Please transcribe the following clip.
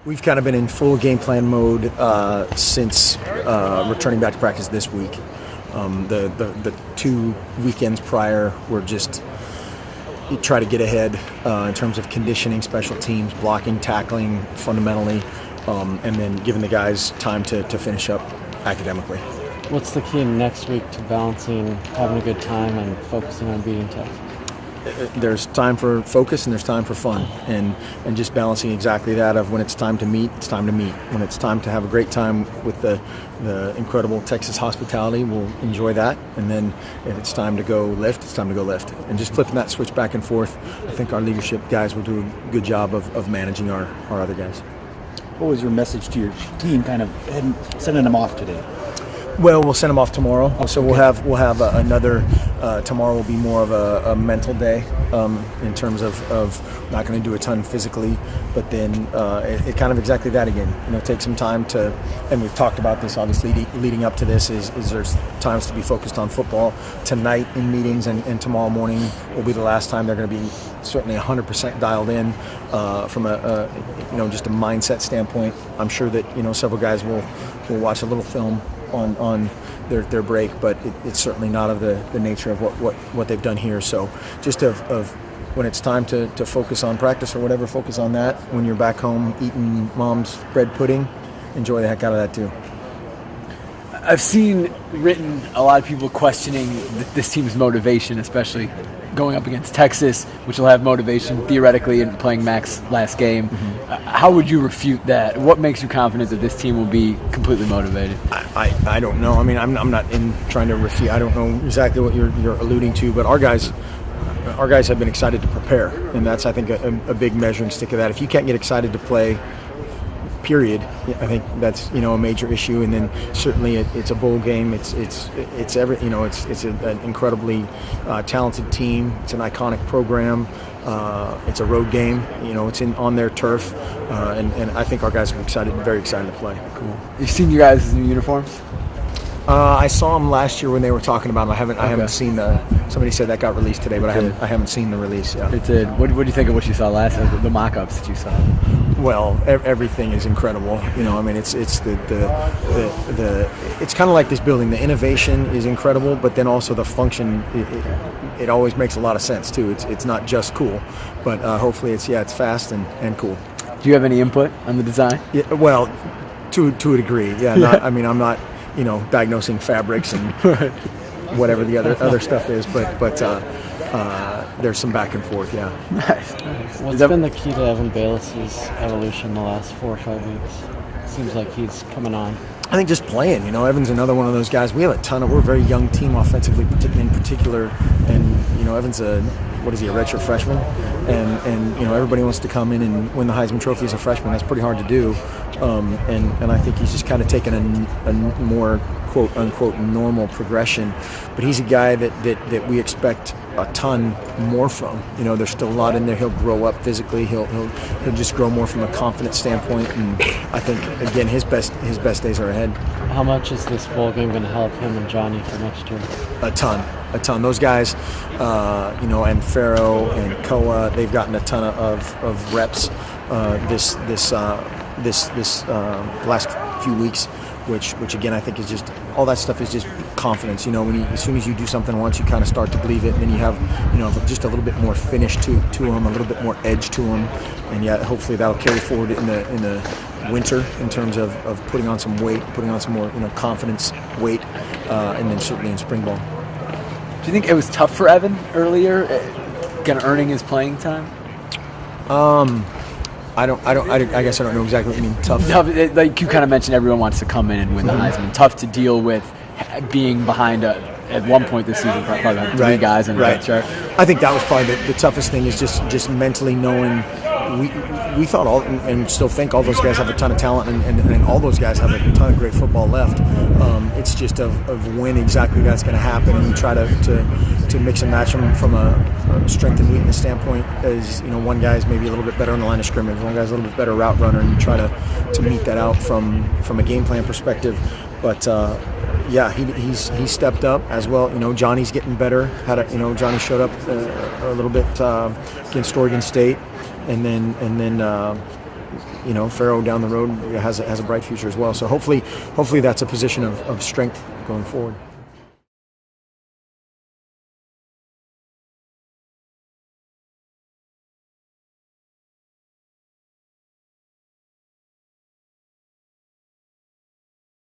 We've kind of been in full game plan mode since returning back to practice this week. The 2 weekends prior were just try to get ahead in terms of conditioning, special teams, blocking, tackling, fundamentally, and then giving the guys time to finish up academically. What's the key next week to balancing having a good time and focusing on beating Texas? There's time for focus and there's time for fun, and just balancing exactly that of when it's time to meet, it's time to meet. When it's time to have a great time with the incredible Texas hospitality, we'll enjoy that. And then if it's time to go lift, it's time to go lift. And just flipping that switch back and forth, I think our leadership guys will do a good job of managing our other guys. What was your message to your team kind of sending them off today? Well, we'll send them off tomorrow. So we'll have another. Tomorrow will be more of a mental day in terms of not going to do a ton physically, but then it kind of exactly that again. Take some time to, and we've talked about this obviously leading up to this. Is there's times to be focused on football tonight in meetings, and tomorrow morning will be the last time they're going to be certainly 100% dialed in from a just a mindset standpoint. I'm sure that several guys will watch a little film on their break, but it's certainly not of the nature of what they've done here. So just of when it's time to focus on practice or whatever, focus on that. When you're back home eating mom's bread pudding, enjoy the heck out of that too. I've seen written a lot of people questioning this team's motivation, especially going up against Texas, which will have motivation theoretically in playing Mac's last game. Mm-hmm. How would you refute that? What makes you confident that this team will be completely motivated? I don't know. I mean, I'm not in trying to refute. I don't know exactly what you're alluding to, but our guys have been excited to prepare, and that's, I think, a big measuring stick of that. If you can't get excited to play, period, I think that's a major issue. And then certainly it's a bowl game. It's an incredibly talented team. It's an iconic program. It's a road game. It's on their turf, and I think our guys are very excited to play. Cool. You've seen you guys' new uniforms? I saw them last year when they were talking about them. I haven't seen somebody said that got released today, but I haven't seen the release. Yeah. It did. What do you think of what you saw last time? The mock-ups that you saw? Well, everything is incredible. I mean, it's it's kind of like this building. The innovation is incredible, but then also the function. It always makes a lot of sense too. It's not just cool, but hopefully it's fast and cool. Do you have any input on the design? Yeah, well, to a degree. Yeah. I'm not diagnosing fabrics and whatever the other stuff is, but there's some back and forth. Yeah. Nice. What's been the key to Evan Bayless's evolution the last 4 or 5 weeks? Seems like he's coming on. I think just playing. Evan's another one of those guys. We have we're a very young team offensively, in particular, and Evan's a redshirt freshman, and everybody wants to come in and win the Heisman Trophy as a freshman. That's pretty hard to do, and I think he's just kind of taken a more quote unquote normal progression. But he's a guy that we expect a ton more from. There's still a lot in there. He'll grow up physically. He'll just grow more from a confidence standpoint, and I think again his best days are ahead. How much is this bowl game going to help him and Johnny for next year? A ton. Those guys, and Farrow and Koa, they've gotten a ton of reps this last few weeks. Which again I think is just all that stuff is just confidence. As soon as you do something once, you kind of start to believe it, and then you have just a little bit more finish to them, a little bit more edge to them, and yet hopefully that'll carry forward in the winter in terms of putting on some weight, putting on some more confidence weight, and then certainly in spring ball. Do you think it was tough for Evan earlier, kind of earning his playing time? I guess I don't know exactly what you mean. Tough. Like you kind of mentioned, everyone wants to come in and win the Heisman. Tough to deal with being behind at one point this season, probably 3 guys in the right chart. I think that was probably the toughest thing, is just mentally knowing we thought all and still think all those guys have a ton of talent, and all those guys have a ton of great football left. It's just of when exactly that's going to happen, and you try to mix and match them from a strength and weakness standpoint. As one guy's maybe a little bit better on the line of scrimmage, one guy's a little bit better route runner, and you try to meet that out from a game plan perspective. But he stepped up as well. Johnny's getting better. Johnny showed up a little bit against Oregon State, and then Farrow down the road has a bright future as well. So hopefully that's a position of strength going forward.